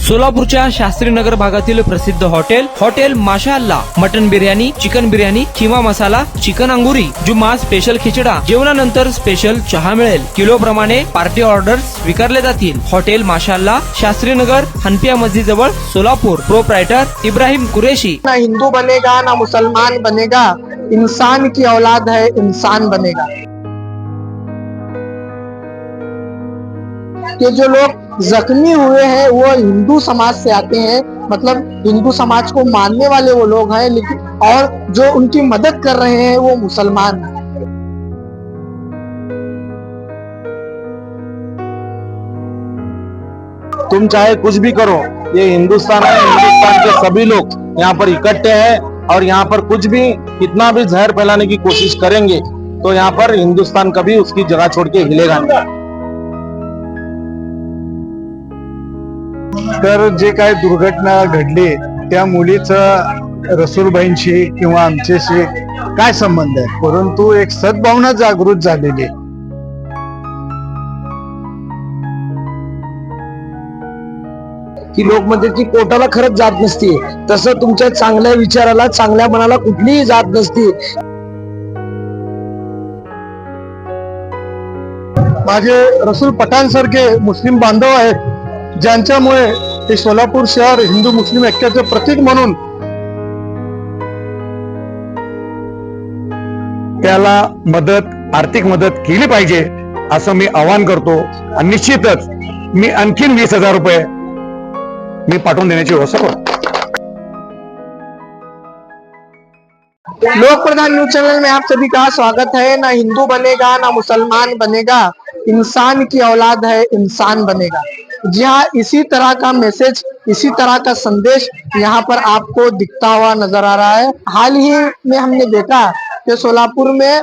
सोलापूरच्या शास्त्रीनगर भागातील प्रसिद्ध hotel Mashallah mutton biryani, chicken biryani, keema masala, chicken अंगुरी, जुम्मा स्पेशल खिचडा, जेवणानंतर स्पेशल चहा मिळेल. किलो प्रमाणे पार्टी ऑर्डर्स स्वीकारले जातील. हॉटेल माशाअल्ला, शास्त्रीनगर, हनपिया मस्जिद जवळ, सोलापूर. प्रोप्राइटर इब्राहिम कुरेशी. ना हिंदू बनेगा ना मुसलमान बनेगा, इंसान की औलाद है, इंसान बनेगा. कि जो लोग जख्मी हुए हैं वो हिंदू समाज से आते हैं, मतलब हिंदू समाज को मानने वाले वो लोग हैं, लेकिन और जो उनकी मदद कर रहे हैं वो मुसलमान हैं. तुम चाहे कुछ भी करो, ये हिंदुस्तान है. हिंदुस्तान के सभी लोग यहाँ पर इकट्ठे हैं और यहाँ पर कुछ भी कितना भी जहर फैलाने की कोशिश करेंगे तो यहाँ पर हिंदुस्तान कभी उसकी जगह छोड़ के हिलेगा नहीं. तर जे काय दुर्घटना घडली त्या मुलीचं रसूलबाईंशी किंवा आमच्याशी काय संबंध आहे, परंतु एक सद्भावना जागृत झालेली आहे. की लोक म्हणतात की पोटाला खरंच जात नसते, तसं तुमच्या चांगल्या विचाराला, चांगल्या मनाला कुठलीही जात नसते. माझे रसूल पठाण सारखे मुस्लिम बांधव आहेत ज्यांच्यामुळे हे सोलापूर शहर हिंदू मुस्लिम ऐक्याचे प्रतीक म्हणून त्याला मदत, आर्थिक मदत केली पाहिजे असं मी आवाहन करतो. आणि निश्चितच मी आणखीन 20,000 रुपये मी पाठवून देण्याची व्यवस्था करतो. लोक प्रधान न्यूज चैनल में आप सभी का स्वागत है. ना हिंदू बनेगा ना मुसलमान बनेगा, इंसान की औलाद है, इंसान बनेगा. जी हाँ, इसी तरह का मैसेज, इसी तरह का संदेश यहाँ पर आपको दिखता हुआ नजर आ रहा है. हाल ही में हमने देखा कि सोलापुर में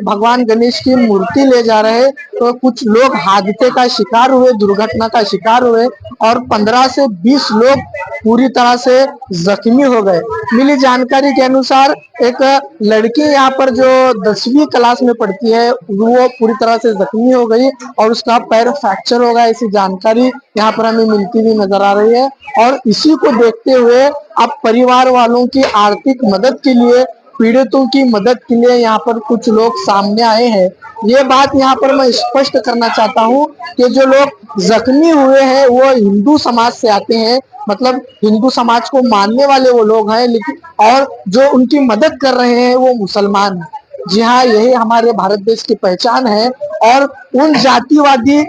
भगवान गणेश की मूर्ति ले जा रहे तो कुछ लोग हादसे का शिकार हुए, दुर्घटना का शिकार हुए और 15 से 20 लोग पूरी तरह से जख्मी हो गए. मिली जानकारी के अनुसार एक लड़की यहाँ पर जो 10वीं क्लास में पढ़ती है वो पूरी तरह से जख्मी हो गई और उसका पैर फ्रैक्चर हो गया. ऐसी जानकारी यहाँ पर हमें मिलती हुई नजर आ रही है. और इसी को देखते हुए अब परिवार वालों की आर्थिक मदद के लिए, पीड़ितों की मदद के लिए यहाँ पर कुछ लोग सामने आए हैं. ये बात यहाँ पर मैं स्पष्ट करना चाहता हूँ कि जो लोग जख्मी हुए हैं वो हिंदू समाज से आते हैं, मतलब हिंदू समाज को मानने वाले वो लोग हैं, लेकिन और जो उनकी मदद कर रहे हैं वो मुसलमान हैं. जी हाँ, यही हमारे भारत देश की पहचान है. और उन जातिवादी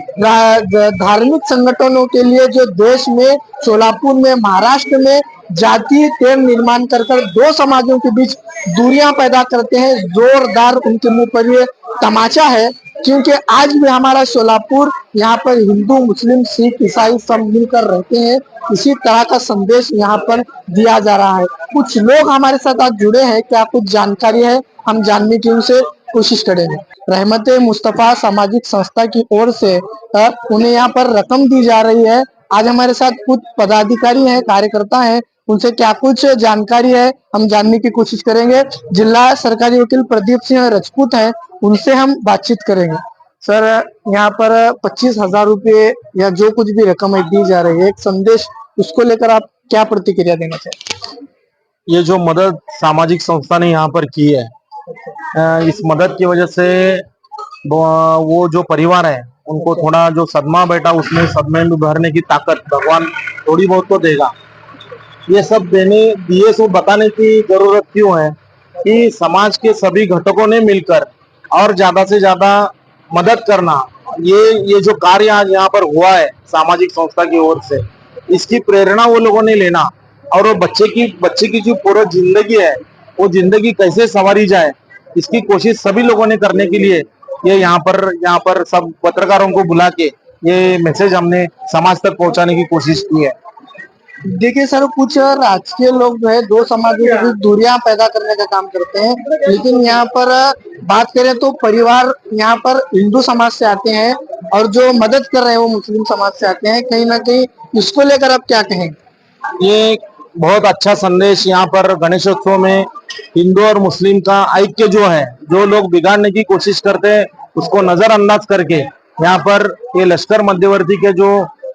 धार्मिक संगठनों के लिए जो देश में, सोलापुर में, महाराष्ट्र में जाति तेल निर्माण कर दो समाजों के बीच दूरियां पैदा करते हैं, जोरदार उनके मुंह पर ये तमाचा है. क्योंकि आज भी हमारा सोलापुर, यहाँ पर हिंदू, मुस्लिम, सिख, ईसाई सब मिलकर रहते हैं. इसी तरह का संदेश यहाँ पर दिया जा रहा है. कुछ लोग हमारे साथ आज जुड़े हैं, क्या कुछ जानकारी है हम जानने की उनसे कोशिश करेंगे. रहमत मुस्तफा सामाजिक संस्था की ओर से उन्हें यहाँ पर रकम दी जा रही है. आज हमारे साथ कुछ पदाधिकारी हैं, कार्यकर्ता हैं, उनसे क्या कुछ जानकारी है हम जानने की कोशिश करेंगे. जिला सरकारी वकील प्रदीप सिंह राजपूत हैं, उनसे हम बातचीत करेंगे. सर, यहाँ पर 25,000 रुपये या जो कुछ भी रकम है दी जा रही है, एक संदेश, उसको लेकर आप क्या प्रतिक्रिया देना चाहिए? ये जो मदद सामाजिक संस्था ने यहाँ पर की है, इस मदद की वजह से वो जो परिवार है उनको थोड़ा जो सदमा बैठा उसमें सदमे में भरने की ताकत भगवान थोड़ी बहुत तो देगा. ये सब दिए सो बताने की जरूरत क्यों है कि समाज के सभी घटकों ने मिलकर और ज्यादा से ज्यादा मदद करना, ये जो कार्य आज यहाँ पर हुआ है सामाजिक संस्था की ओर से, इसकी प्रेरणा वो लोगों ने लेना और वो बच्चे की जो पूरी जिंदगी है वो जिंदगी कैसे संवारी जाए इसकी कोशिश सभी लोगों ने करने के लिए ये यहाँ पर सब पत्रकारों को बुला के ये मैसेज हमने समाज तक पहुंचाने की कोशिश की है. देखिए सर, कुछ राजकीय लोग जो है दो समाजों के बीच दूरियां पैदा करने का काम करते हैं, लेकिन यहाँ पर बात करें तो परिवार यहाँ पर हिंदू समाज से आते हैं और जो मदद कर रहे हैं वो मुस्लिम समाज से आते हैं. कहीं ना कहीं इसको लेकर आप क्या कहेंगे? ये बहुत अच्छा संदेश यहाँ पर गणेशोत्सव में हिंदू और मुस्लिम का ऐक्य जो है, जो लोग बिगाड़ने की कोशिश करते हैं उसको नजरअंदाज करके यहाँ पर ये लश्कर मध्यवर्ती के जो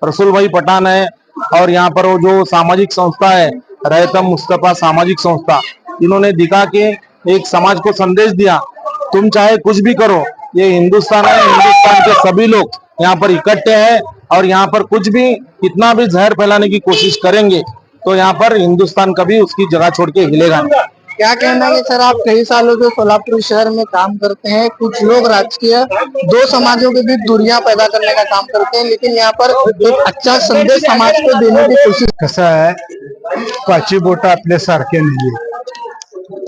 रसूल भाई पठान है और यहाँ पर वो जो सामाजिक संस्था है रहतम मुस्तफा सामाजिक संस्था, इन्होंने दिखा के एक समाज को संदेश दिया, तुम चाहे कुछ भी करो, ये हिंदुस्तान है, हिंदुस्तान के सभी लोग यहाँ पर इकट्ठे हैं और यहाँ पर कुछ भी कितना भी जहर फैलाने की कोशिश करेंगे तो यहाँ पर हिंदुस्तान कभी उसकी जगह छोड़ के हिलेगा नहीं। क्या कहना है सर, आप कई सालों से सोलापुर शहर में काम करते हैं, कुछ लोग राजकीय दो समाजों के बीच दूरियां पैदा करने का काम करते हैं, लेकिन यहाँ पर एक अच्छा संदेश समाज को देने की कोशिश। कसं आहे, पाची बोट आपल्यासारखे नाहीये.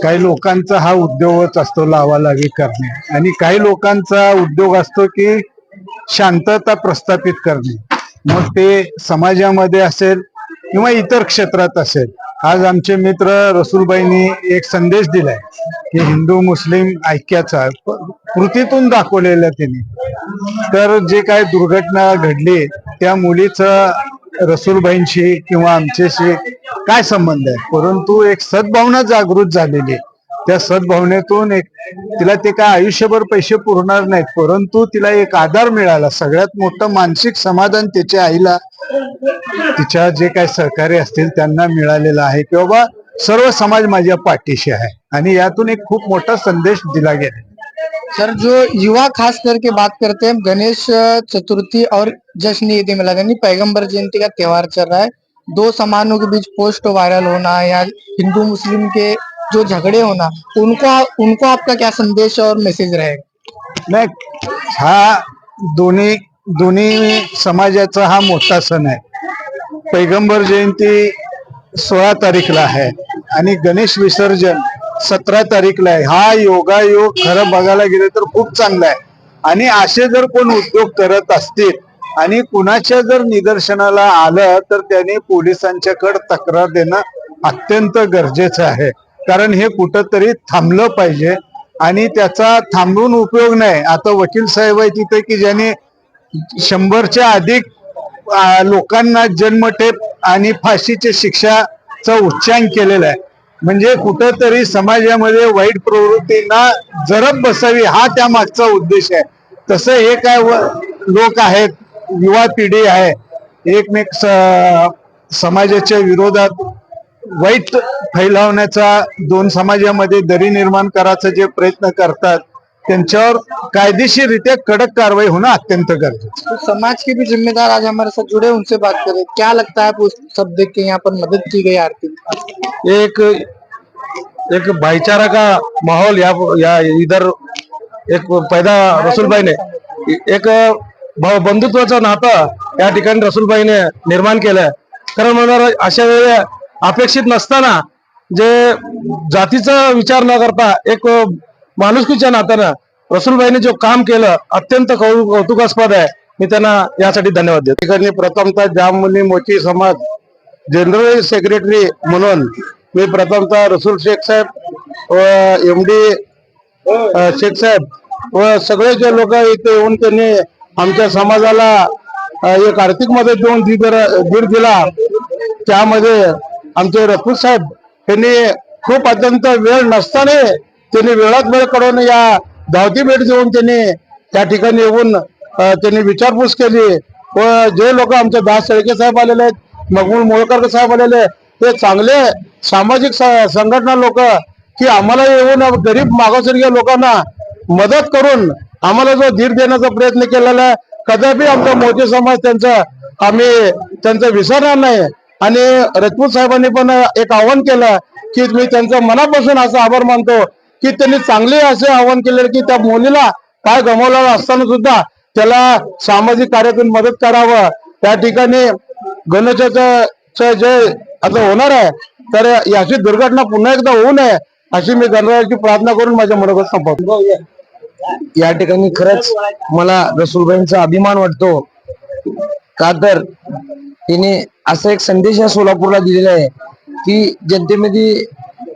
काही लोकांचा हा उद्योगच असतो लावालावी करणे, आणि काही लोकांचा उद्योग असतो की शांतता प्रस्थापित करणे. मग ते समाजामध्ये असेल किंवा इतर क्षेत्रात असेल. आज आमचे मित्र रसूलबाईंनी एक संदेश दिलाय की हिंदू मुस्लिम ऐक्याचा कृतीतून दाखवलेला त्यांनी. तर जे काही दुर्घटना घडली त्या मुलीचं रसूलबाईंशी किंवा आमच्याशी काय संबंध आहे, परंतु एक सद्भावना जागृत झालेली. त्या सद्भावनेतून एक तिला ते काय आयुष्यभर पैसे पुरणार नाहीत, परंतु तिला एक आधार मिळाला. सगळ्यात मोठं मानसिक समाधान त्याच्या आईला, तिच्या जे काही सहकारी असतील त्यांना मिळालेलं आहे की बाबा सर्व समाज माझ्या पाठीशी आहे, आणि यातून एक खूप मोठा संदेश दिला गेला. सर, जो युवा खास करके बात करते हैं, गणेश चतुर्थी और जश्न ईद मिलाद यानी पैगंबर जयंती का त्योहार चल रहा है, दो समानों के बीच पोस्ट वायरल होना या हिंदू मुस्लिम के जो झगड़े होना, उनको आपका क्या संदेश और मैसेज रहेगा? नाही, हा दोन्ही दोन्ही समाजाचा हा मोठा सण आहे. पैगंबर जयंती 16 तारीखला आहे आणि गणेश विसर्जन 17 तारीखला आहे. हा योगायोग खरं बघायला गेलं तर खूप चांगला आहे. आणि असे जर कोण उद्योग करत असतील आणि कुणाच्या जर निदर्शनाला आलं तर त्यांनी पोलिसांच्याकडे तक्रार देणं अत्यंत गरजेचं आहे. कारण हे कुठंतरी थांबलं पाहिजे आणि त्याचा थांबून उपयोग नाही. आता वकील साहेब आहे तिथे की ज्यांनी 100च्या अधिक लोकांना जन्मठेप आणि फाशीच्या शिक्षाचा उच्चांक केलेला आहे. म्हणजे कुठंतरी समाजामध्ये वाईट प्रवृत्तींना जरब बसावी हा त्या मागचा उद्देश आहे. तसं हे काय लोक आहेत, युवा पिढी आहे, एकमेक समाजाच्या विरोधात वाईट फैलावण्याचा, दोन समाजामध्ये दरी निर्माण करायचा जे प्रयत्न करतात त्यांच्यावर कायदेशीररित्या कडक कारवाई होणं अत्यंत गरजेचं. तो समाज के भी जिम्मेदार आज हमारे साथ जुड़े, उनसे बात करें. क्या लगता है आपको सब देख के यहाँ पर मदद की गई आर्थिक? एक भाईचारा का माहौल या इधर एक पैदा रसूलबाईने एक बंधुत्वाचं नातं या ठिकाणी रसूलबाईने निर्माण केलंय. कारण म्हणणार अशा वेळी अपेक्षित नसताना जे जातीचा विचार न करता एक माणुसकीच्या नात्यानं रसूलबाईने जो काम केलं अत्यंत कौतुकास्पद आहे. मी त्यांना यासाठी धन्यवाद देतो. ठिकाणी प्रथमतः जाममुनी मोची समाज जनरल सेक्रेटरी म्हणून मी प्रथमतः रसूल शेख साहेब व MD शेख साहेब व सगळे जे लोक इथे येऊन त्यांनी आमच्या समाजाला एक आर्थिक मदत देऊन दीड दिला. त्यामध्ये आमचे रसूल साहेब यांनी खूप अत्यंत वेळ नसताना त्यांनी वेळात वेळ काढून या धावती भेट देऊन त्यांनी त्या ठिकाणी येऊन त्यांनी विचारपूस केली. व जे लोक आमचे दास शेळके साहेब आलेले आहेत, मकबूल मोळकर साहेब आलेले, ते चांगले सामाजिक संघटना लोक की आम्हाला येऊन गरीब मागासवर्गीय लोकांना मदत करून आम्हाला जो धीर देण्याचा प्रयत्न केलेला आहे. कदापि आमचा मोदी समाज आम्ही त्यांचं विसरणार नाही. आणि राजपूत साहेबांनी पण एक आव्हान केलं की मी त्यांचं मनापासून असं आभार मानतो की त्यांनी चांगले असे आव्हान केले की त्या मुलीला काय गमावलेला असताना सुद्धा त्याला सामाजिक कार्यातून मदत करावं. त्या ठिकाणी गणेशाचं जे आता होणार आहे तर याची दुर्घटना पुन्हा एकदा होऊ नये अशी मी गणरायाची प्रार्थना करून माझ्या मनोगत संपवतो. या ठिकाणी खरंच मला रसूलबाईंचा अभिमान वाटतो. का तर तिने असा एक संदेश या सोलापूरला दिलेला आहे की जनतेमध्ये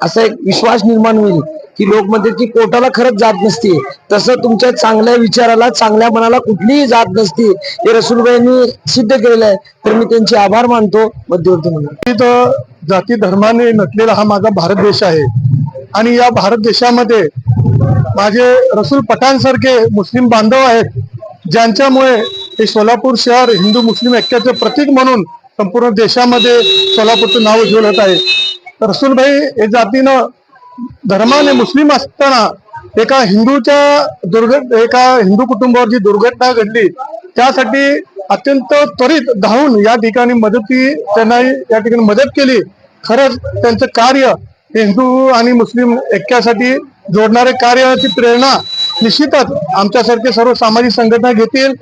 असा एक विश्वास निर्माण होईल की लोक म्हणतात की कोर्टाला खरंच जात नसते, तसं तुमच्या चांगल्या विचाराला, चांगल्या मनाला कुठलीही जात नसते हे रसूलबाईंनी सिद्ध केलेलं आहे. तर मी त्यांचे आभार मानतो मध्यवर्ती म्हणून. जाती धर्माने नटलेला हा माझा भारत देश आहे आणि या भारत देशामध्ये माझे रसूल पठाणसारखे मुस्लिम बांधव आहेत ज्यांच्यामुळे हे सोलापूर शहर हिंदू मुस्लिम ऐक्याचे प्रतीक म्हणून संपूर्ण देशामध्ये सोलापूरचं नाव उज्ज्वल होत आहे. रसूलभाई हे जातीनं धर्माने मुस्लिम असताना एका हिंदू कुटुंबावर जी दुर्घटना घडली त्यासाठी अत्यंत त्वरित धावून या ठिकाणी त्यांना या ठिकाणी मदत केली. खरंच त्यांचं कार्य हिंदू आणि मुस्लिम ऐक्यासाठी जोडणारे कार्याची प्रेरणा निश्चितच आमच्यासारखे सर्व सामाजिक संघटना घेतील.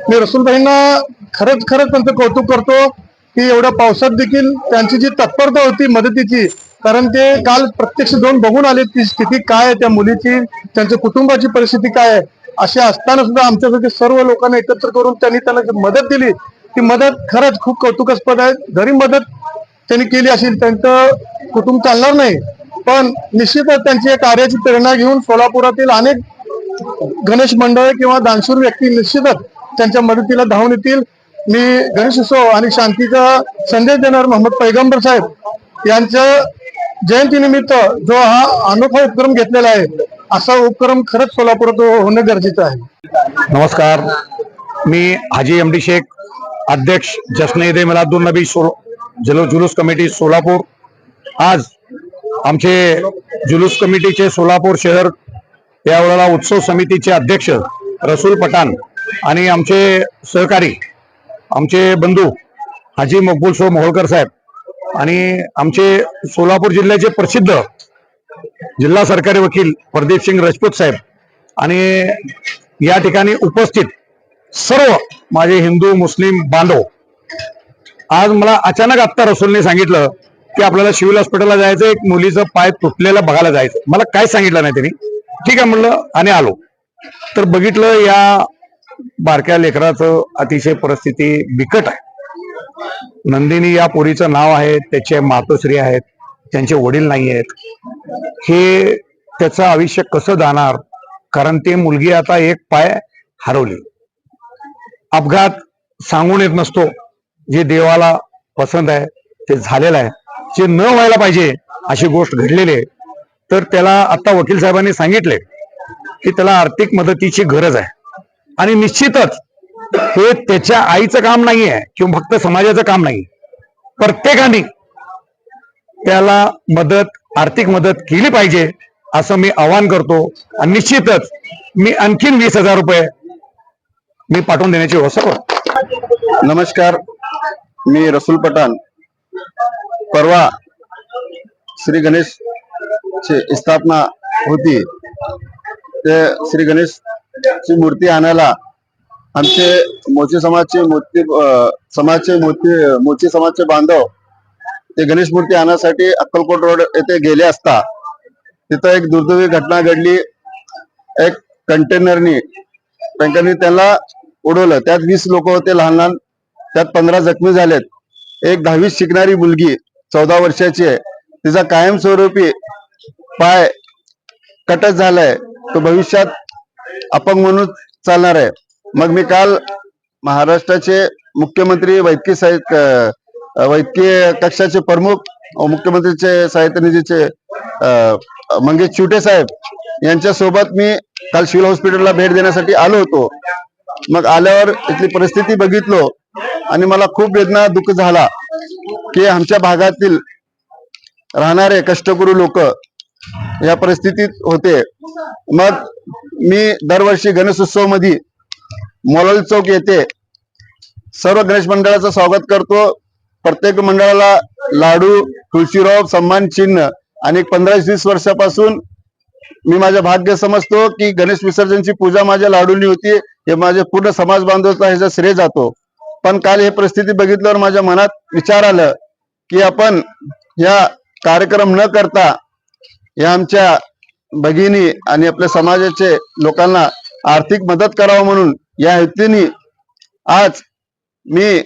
मी रसूलभाईंना खरंच त्यांचं कौतुक करतो की एवढ्या पावसात देखील त्यांची जी तत्परता होती मदतीची, कारण ते काल प्रत्यक्ष जाऊन बघून आले ती स्थिती काय आहे त्या मुलीची, त्यांच्या कुटुंबाची परिस्थिती काय आहे. असे असताना सुद्धा आमच्यासारखे सर्व लोकांना एकत्र करून त्यांना जी मदत दिली ती मदत खरंच खूप कौतुकास्पद आहे. जरी मदत त्यांनी केली असेल त्यांचं कुटुंब चालणार नाही, पण निश्चितच त्यांची या कार्याची प्रेरणा घेऊन सोलापुरातील अनेक गणेश मंडळ किंवा दानशूर व्यक्ती निश्चितच त्यांच्या मदतीला धावून येतील. मी गणेशोत्सव आणि शांतीचा संदेश देणार मोहम्मद पैगंबर साहेब यांच्या जयंतीनिमित्त जो हा अनोखा उपक्रम घेतलेला आहे, असा उपक्रम खरंच सोलापुरात होणं गरजेचं आहे. नमस्कार, मी हाजी एमडी शेख, अध्यक्ष जश्न ईद मिलादुन नबी जुलूस कमिटी सोलापूर. आज आमचे जुलूस कमिटीचे सोलापूर शहर यावेळेला उत्सव समितीचे अध्यक्ष रसूल पठाण आणि आमचे सहकारी आमचे बंधू हाजी मकबूल शो मोहोळकर साहेब आणि आमचे सोलापूर जिल्ह्याचे प्रसिद्ध जिल्हा सरकारी वकील प्रदीप सिंग राजपूत साहेब आणि या ठिकाणी उपस्थित सर्व माझे हिंदू मुस्लिम बांधव. आज मला अचानक आत्ता रसूलने सांगितलं की आपल्याला सिव्हिल हॉस्पिटलला जायचं, एक मुलीचं पाय तुटलेला बघायला जायचं. मला काय सांगितलं नाही त्यांनी. ठीक आहे म्हणलं आणि आलो. तर बघितलं या बारक्या लेकराचं अतिशय परिस्थिती बिकट आहे. नंदिनी या पोरीचं नाव आहे, त्याचे मातोश्री आहेत, त्यांचे वडील नाही आहेत. हे त्याचं आयुष्य कसं जाणार, कारण ते मुलगी आता एक पाय हरवली. अपघात सांगून येत नसतो. जे देवाला पसंत आहे ते झालेलं आहे, जे न व्हायला पाहिजे अशी गोष्ट घडलेली आहे. तर त्याला आता वकील साहेबांनी सांगितले की त्याला आर्थिक मदतीची गरज आहे आणि निश्चितच हे त्याच्या आईचं काम नाही आहे किंवा फक्त समाजाचं काम नाही. प्रत्येकाने त्याला आर्थिक मदत केली पाहिजे असं मी आवाहन करतो. आणि निश्चितच मी आणखीन 20,000 रुपये मी पाठवून देण्याची व्यवस्था करतो. नमस्कार, मी रसूल पठाण. परवा श्री गणेश ची स्थापना होती, ते श्री गणेश ची मूर्ती आणायला आमचे मोची समाजचे बांधव ते गणेश मूर्ती आणण्यासाठी अक्कलकोट रोड येथे गेले असता तिथं एक दुर्दैवी घटना घडली. एक कंटेनरनी टँकरनी त्यांना उडवलं. त्यात 20 लोक होते लहान लहान, त्यात 15 जखमी झालेत. एक 10वीत शिकणारी मुलगी 14 वर्षाची आहे, तिचा कायमस्वरूपी पाय कटच झालाय, तो भविष्यात अपंग म्हणून चालणार आहे. मग मी काल महाराष्ट्राचे मुख्यमंत्री वैद्यकीय कक्षाचे प्रमुख मुख्यमंत्रीचे साहित्य निधीचे मंगेश चिवटे साहेब यांच्या सोबत मी काल सिव्हिल हॉस्पिटलला भेट देण्यासाठी आलो होतो. मग आल्यावर इथली परिस्थिती बघितलो आणि मला खूप वेदना दुःख झाला की आमच्या भागातील राहणारे कष्टकरू लोक या परिस्थितीत होते. मग मी दरवर्षी गणेशोत्सव मध्ये मोलाल चौक येथे सर्व गणेश मंडळाचं स्वागत करतो. प्रत्येक मंडळाला लाडू, तुळशीरोप, सन्मान चिन्ह आणि 15-20 वर्षापासून मी माझे भाग्य समजतो की गणेश विसर्जनची पूजा माझ्या लाडूंनी होती. हे माझे पूर्ण समाज बांधवाचा ह्याचा श्रेय जातो. पण काल हे परिस्थिती बघितल्यावर माझ्या मनात विचार आलं की आपण या कार्यक्रम न करता या आमच्या भगिनी आणि आपल्या समाजाचे लोकांना आर्थिक मदत करावं म्हणून या हेतूने आज मी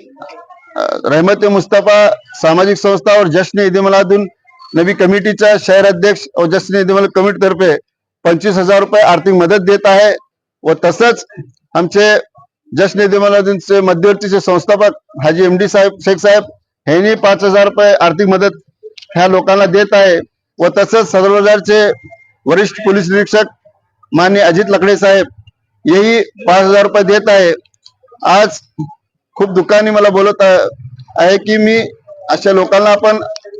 रहमत मुस्तफा सामाजिक संस्था और जश्न ईद मिलादुन नबी कमिटीच्या शहर अध्यक्ष और जश्न ईद मिलाद कमिटी तर्फे 25,000 रुपये आर्थिक मदत देत आहे. व तसंच आमचे जश्न ईद मिलादुनचे मध्यवर्तीचे संस्थापक हाजी एमडी शेख साहेब यांनी 5,000 रुपये आर्थिक मदत ह्या लोकांना देत आहे. व तसंच सदर बाजारचे वरिष्ठ पोलीस निरीक्षक मान्य अजित लकडे साहेब हेही 5,000 रुपये देत आहे. आज खूप दुःखाने मला आहे की मी अशा लोकांना आपण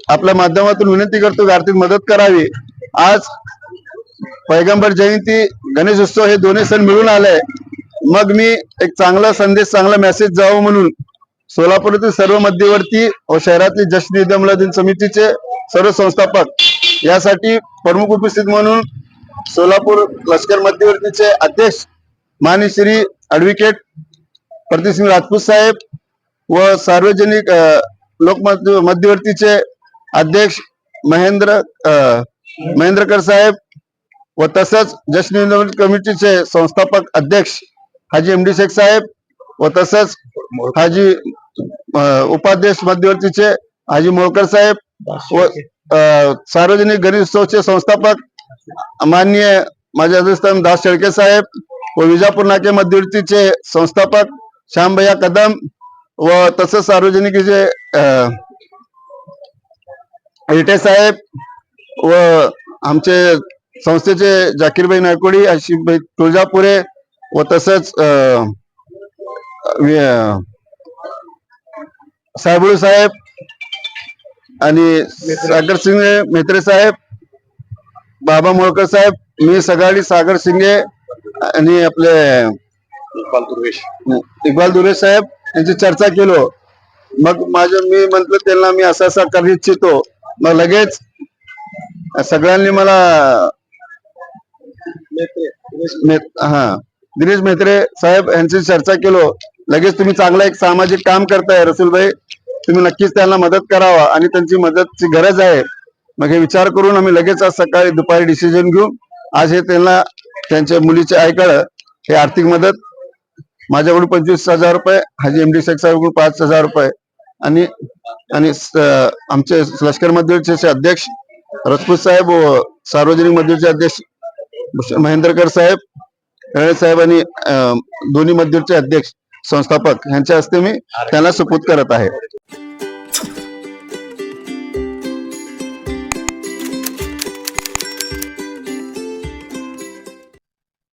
आपल्या माध्यमातून विनंती करतो की आर्थिक मदत करावी. आज पैगंबर जयंती गणेश उत्सव हे दोन्ही सण मिळून आले. मग मी एक चांगला संदेश चांगला मेसेज जावं म्हणून सोलापुरातील सर्व मध्यवर्ती व शहरातील जश्न ईद मिलादुन समितीचे सर्व संस्थापक यासाठी प्रमुख उपस्थित म्हणून सोलापूर लष्कर मध्यवर्तीचे अध्यक्ष माननीय श्री ऍडव्होकेट प्रदीपसिंग राजपूत साहेब व सार्वजनिक लोक मध्यवर्तीचे अध्यक्ष महेंद्रकर साहेब व तसंच जश्न ईद कमिटीचे संस्थापक अध्यक्ष हाजी एमडी शेख साहेब व तसंच हाजी उपाध्यक्ष मध्यवर्तीचे हाजी मोळकर साहेब व सार्वजनिक गणेश उत्सवचे संस्थापक माननीय माझे अध्यक्षस्थान दास शेळके साहेब व विजापूर नाके मध्यवर्तीचे संस्थापक श्यामभैया कदम व तसंच सार्वजनिकचे हेटे साहेब व आमचे संस्थेचे जाकीरभाई नायकोडी आशिफभाई तुळजापुरे व तसंच साहेबुळ साहेब आणि सागर सिंगे मेत्रे साहेब, बाबा मोळकर साहेब, मी सगळी सागर सिंगे आणि आपले इक्बाल दुर्वेश साहेब यांची चर्चा केलो. मग मी म्हंटल त्यांना मी असा करू इच्छितो. मग लगेच सगळ्यांनी मला दिनेश मेत्रे साहेब यांची चर्चा केलो. लगेच तुम्ही चांगला एक सामाजिक काम करताय रसूलभाई, तुम्ही नक्कीच त्यांना मदत करावा आणि त्यांची मदतची गरज आहे. मग हे विचार करून आम्ही लगेच आज सकाळी दुपारी डिसिजन घेऊन आज हे त्यांना त्यांच्या मुलीचे आईकडे हे आर्थिक मदत माझ्याकडून 25,000 रुपये, हाजी एमडी शेख साहेबकडून 5,000 रुपये आणि आमचे लष्कर मध्यवर्तीचे अध्यक्ष राजपूत साहेब व सार्वजनिक मध्यवर्तीचे अध्यक्ष महेंद्रकर साहेब, हेळे साहेब आणि दोन्ही मध्यवर्तीचे अध्यक्ष संस्थापक यांच्या हस्ते मी त्यांना सुपूर्द करत आहे.